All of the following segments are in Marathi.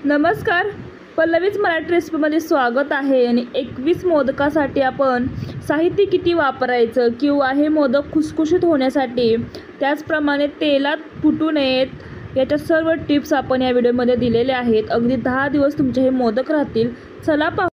नमस्कार, पल्लवीज मराठी रेसिपीमध्ये स्वागत आहे। आणि 21 मोदकासाठी आपण साहित्य किती वापरायचं किंवा हे मोदक खुसखुशीत होण्यासाठी त्याचप्रमाणे तेलात फुटू नयेत याच्या सर्व टिप्स आपण या व्हिडिओमध्ये दिलेल्या आहेत। अगदी 10 दिवस तुमचे हे मोदक राहतील। चला पाहू।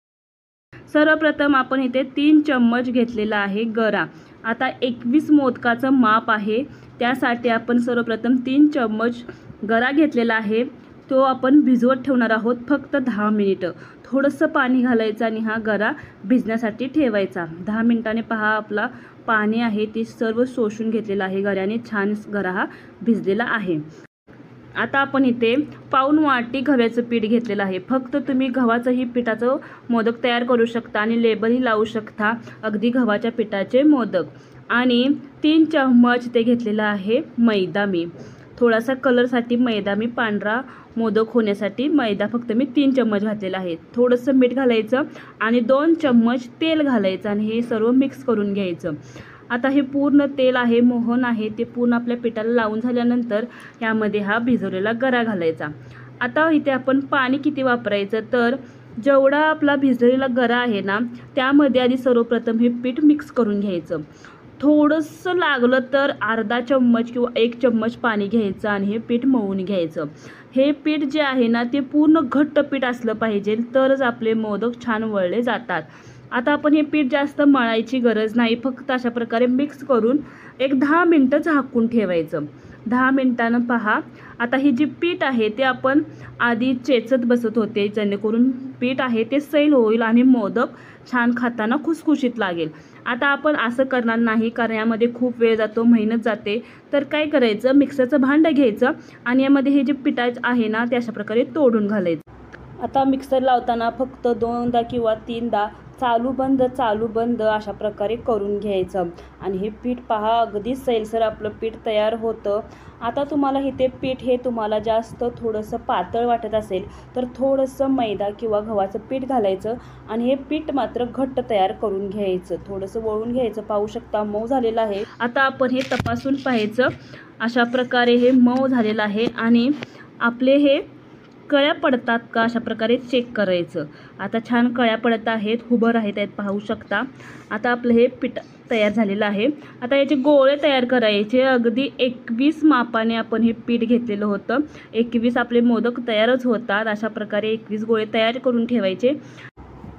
सर्वप्रथम आपण इथे 3 चम्मच घेतलेला आहे गरा। आता 21 मोदकाचं माप आहे, त्यासाठी आपण सर्वप्रथम 3 चम्मच गरा घेतलेला आहे। तो आपण भिजवत ठेवणार आहोत फक्त 10 मिनिटं। थोडंसं पाणी घालायचं आणि हा गरा भिजण्यासाठी ठेवायचा। 10 मिनिटांनी पहा आपला पाणी आहे ते सर्व शोषून घेतलेलं आहे गऱ्याने। छान गरा हा भिजलेला आहे। आता आपण इथे पाऊण वाटी गव्हाचं पीठ घेतलेलं आहे। फक्त तुम्ही गव्हाचंही पिठाचं मोदक तयार करू शकता आणि लेबलही लावू शकता अगदी गव्हाच्या पिठाचे मोदक। आणि 3 चम्मच ते घेतलेला आहे मैदा। मी थोडासा कलरसाठी मैदा, मी पांढरा मोदक होण्यासाठी मैदा फक्त मी 3 चम्मच घातलेला आहे। थोडंसं मीठ घालायचं आणि 2 चम्मच तेल घालायचं आणि हे सर्व मिक्स करून घ्यायचं। आता हे पूर्ण तेल आहे, मोहन आहे, ते पूर्ण आपल्या पिठाला लावून झाल्यानंतर यामध्ये हा भिजवलेला गरा घालायचा। आता इथे आपण पाणी किती वापरायचं, तर जेवढा आपला भिजलेला गरा आहे ना त्यामध्ये आधी सर्वप्रथम हे पीठ मिक्स करून घ्यायचं। थोडंसं लागलं तर अर्धा चम्मच किंवा 1 चम्मच पाणी घ्यायचं आणि हे पीठ मळून घ्यायचं। हे पीठ जे आहे ना ते पूर्ण घट्ट पीठ असलं पाहिजे, तरच आपले मोदक छान वळले जातात। आता आपण हे पीठ जास्त मळायची गरज नाही, फक्त अशा प्रकारे मिक्स करून एक 10 मिनिटं झाकून ठेवायचं। 10 मिनिटांनं पहा आता ही जी पीठ आहे ते आपण आधी चेचत बसत होते, जेणेकरून पीठ आहे ते सैल होईल आणि मोदक छान खाताना खुसखुशीत लागेल। आता आपण असं करणार नाही, कारण यामध्ये खूप वेळ जातो, मेहनत जाते। तर काय करायचं, मिक्सरचं भांडं घ्यायचं आणि यामध्ये हे जे पीठ आहे ना ते अशा प्रकारे तोडून घालायचं। आता मिक्सर लावताना फक्त 2दा किंवा 3दा चालू बंद अशा प्रकारे करून घ्यायचं। आणि हे पीठ पहा अगदी सैलसर आपलं पीठ तयार होतं। आता तुम्हाला इथे पीठ हे तुम्हाला जास्त थोडंसं पातळ वाटत असेल तर थोडंसं मैदा किंवा गव्हाचं पीठ घालायचं आणि हे पीठ मात्र घट्ट तयार करून घ्यायचं। थोडंसं वळून घ्यायचं, पाहू शकता मऊ झालेलं आहे। आता आपण हे तपासून पाहायचं, अशा प्रकारे हे मऊ झालेलं आहे आणि आपले हे कळ्या पडतात का अशा प्रकारे चेक करायचं। आता छान कळ्या पडत आहेत, उभं आहेत आहेत, पाहू शकता। आता आपलं हे पीठ तयार झालेलं आहे। आता याचे गोळे तयार करायचे। अगदी 21 मापाने आपण हे पीठ घेतलेलं होतं। 21 आपले मोदक तयारच होतात। अशा प्रकारे 21 गोळे तयार करून ठेवायचे।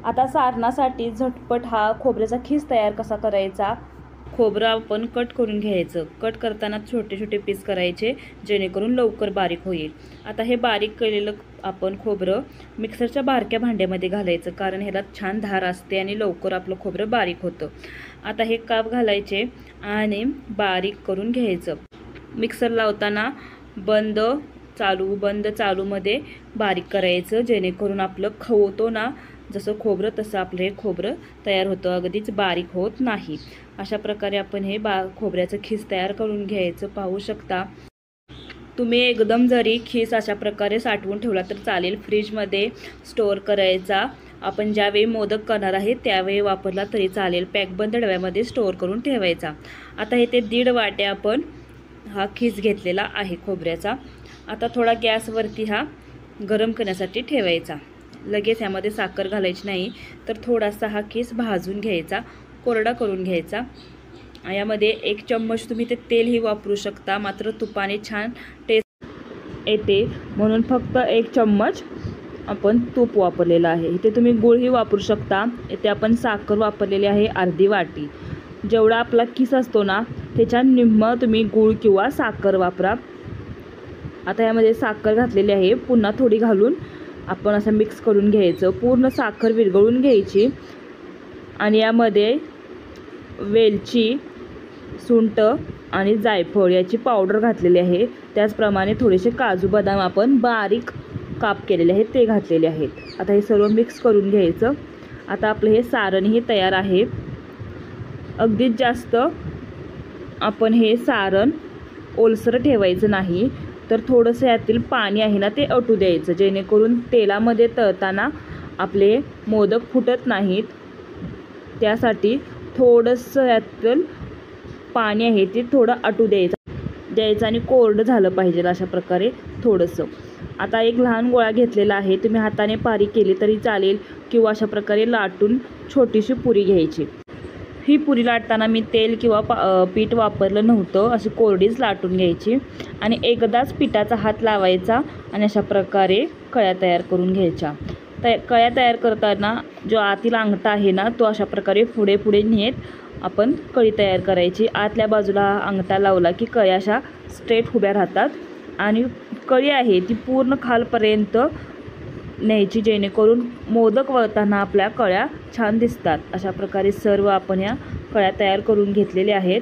आता सारणासाठी झटपट हा खोबऱ्याचा खीस तयार कसा करायचा, खोबरं आपण कट करून घ्यायचं। कट करताना छोटे छोटे पीस करायचे, जेणेकरून लवकर बारीक होईल। आता हे बारीक केलेलं आपण खोबरं मिक्सरच्या बारक्या भांड्यामध्ये घालायचं, कारण ह्याला छान धार असते आणि लवकर आपलं खोबरं बारीक होतं। आता हे काप घालायचे आणि बारीक करून घ्यायचं। मिक्सर लावताना बंद चालूमध्ये बारीक करायचं, जेणेकरून आपलं खवतो ना जसं खोबरं तसं आपलं हे खोबरं तयार होतं, अगदीच बारीक होत नाही। अशा प्रकारे आपण हे खोबऱ्याचं खीस तयार करून घ्यायचं, पाहू शकता। तुम्ही एकदम जरी खीस अशा प्रकारे साठवून ठेवला तर चालेल, फ्रीजमध्ये स्टोअर करायचा। आपण ज्यावेळी मोदक करणार आहे त्यावेळी वापरला तरी चालेल। पॅकबंद डब्यामध्ये स्टोअर करून ठेवायचा। आता हे ते 1.5 वाट्या आपण हा खीस घेतलेला आहे खोबऱ्याचा। आता थोडा गॅसवरती हा गरम करण्यासाठी ठेवायचा। लगेच यामध्ये साखर घालायची नाही, तर थोडासा हा खीस भाजून घ्यायचा, कोरडा करून घ्यायचा। यामध्ये 1 चम्मच तुम्ही ते तेलही वापरू शकता, मात्र तुपाने छान टेस्ट येते म्हणून फक्त 1 चम्मच आपण तूप वापरलेलं आहे। इथे तुम्ही गूळही वापरू शकता। इथे आपण साखर वापरलेली आहे अर्धी वाटी। जेवढा आपला खीस असतो ना त्याच्या निम्म तुम्ही गूळ किंवा साखर वापरा। आता यामध्ये साखर घातलेली आहे, पुन्हा थोडी घालून आपण असं मिक्स करून घ्यायचं। पूर्ण साखर विरघळून घ्यायची आणि यामध्ये वेलची, सुंठ आणि जायफळ याची पावडर घातलेली आहे। त्याचप्रमाणे थोडेसे काजू बदाम आपण बारीक काप केलेले आहेत ते घातलेले आहेत। आता हे सर्व मिक्स करून घ्यायचं। आता आपलं हे सारणही तयार आहे। अगदीच जास्त आपण हे सारण ओलसर ठेवायचं नाही, तर थोडंसं यातील पाणी आहे ना ते अटू द्यायचं, जेणेकरून तेलामध्ये तळताना आपले मोदक फुटत नाहीत। त्यासाठी थोडंसं यातील पाणी आहे ते थोडं अटू द्यायचं आणि कोरडं झालं पाहिजे अशा प्रकारे थोडंसं। आता एक लहान गोळा घेतलेला आहे, तुम्ही हाताने पारी केली तरी चालेल किंवा अशा प्रकारे लाटून छोटीशी पुरी घ्यायची. ही पुरी लाटताना मी तेल किंवा पीठ वापरलं नव्हतं, अशी कोरडीच लाटून घ्यायची आणि एकदाच पिठाचा हात लावायचा आणि अशा प्रकारे कळ्या तयार करून घ्यायच्या. कळ्या तयार करताना जो आतील अंगठा आहे ना, तो अशा प्रकारे पुढे पुढे नेत आपण कळी तयार करायची. आतल्या बाजूला अंगठा लावला की कळ्या अशा स्ट्रेट उभ्या राहतात आणि कळी आहे ती पूर्ण खालपर्यंत न्यायची, जेणेकरून मोदक वळताना आपल्या कळ्या छान दिसतात. अशा प्रकारे सर्व आपण या कळ्या तयार करून घेतलेल्या आहेत.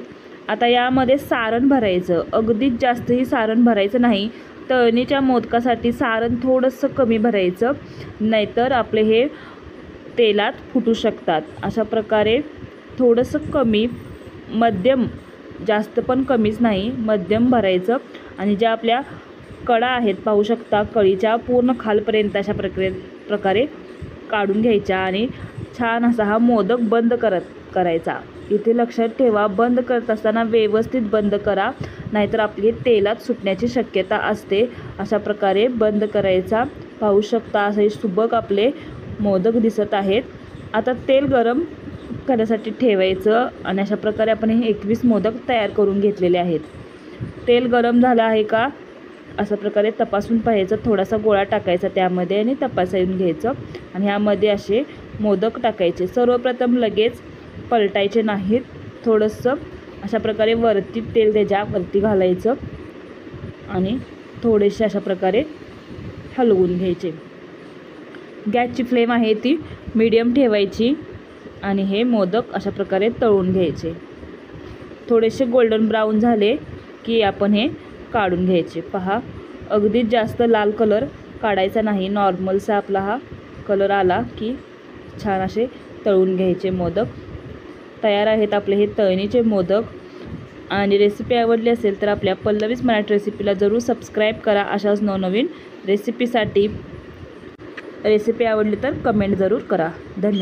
आता यामध्ये सारण भरायचं, अगदीच जास्तही सारण भरायचं नाही. तळणीच्या मोदकासाठी सारण थोडंसं कमी भरायचं, नाहीतर आपले हे तेलात फुटू शकतात. अशा प्रकारे थोडंसं कमी, मध्यम, जास्त पण कमीच नाही, मध्यम भरायचं. आणि ज्या आपल्या कडा आहेत पाहू शकता, कळीच्या पूर्ण खालपर्यंत अशा प्रकारे काढून घ्यायच्या आणि छान असा हा मोदक बंद करायचा. इथे लक्षात ठेवा, बंद करत असताना व्यवस्थित बंद करा, नाहीतर आपली तेलात सुटण्याची शक्यता असते. अशा प्रकारे बंद करायचा. पाहू शकता असे सुबक आपले मोदक दिसत आहेत. आता तेल गरम करण्यासाठी ठेवायचं आणि अशा प्रकारे आपण हे 21 मोदक तयार करून घेतलेले आहेत. तेल गरम झालं आहे का अशा प्रकारे तपासून पाहायचं. थोडासा गोळा टाकायचा त्यामध्ये आणि तपासून घ्यायचं आणि ह्यामध्ये असे मोदक टाकायचे. सर्वप्रथम लगेच पलटायचे नाहीत, थोडंसं अशा प्रकारे वरती तेल त्याच्यावरती घालायचं आणि थोडेसे अशा प्रकारे हलवून घ्यायचे. गॅसची फ्लेम आहे ती मीडियम ठेवायची आणि हे मोदक अशा प्रकारे तळून घ्यायचे. थोडेसे गोल्डन ब्राऊन झाले की आपण हे काढून घ्यायचे. पहा, अगदीच जास्त लाल कलर काढायचा नाही, नॉर्मलचा आपला हा कलर आला की छान असे तळून घ्यायचे. मोदक तयार आहेत आपले हे तळणीचे मोदक. आणि रेसिपी आवडली असेल तर आपल्या पल्लवीज मराठी रेसिपीला जरूर सबस्क्राईब करा. अशाच नवनवीन रेसिपीसाठी रेसिपी आवडली तर कमेंट जरूर करा. धन्यवाद.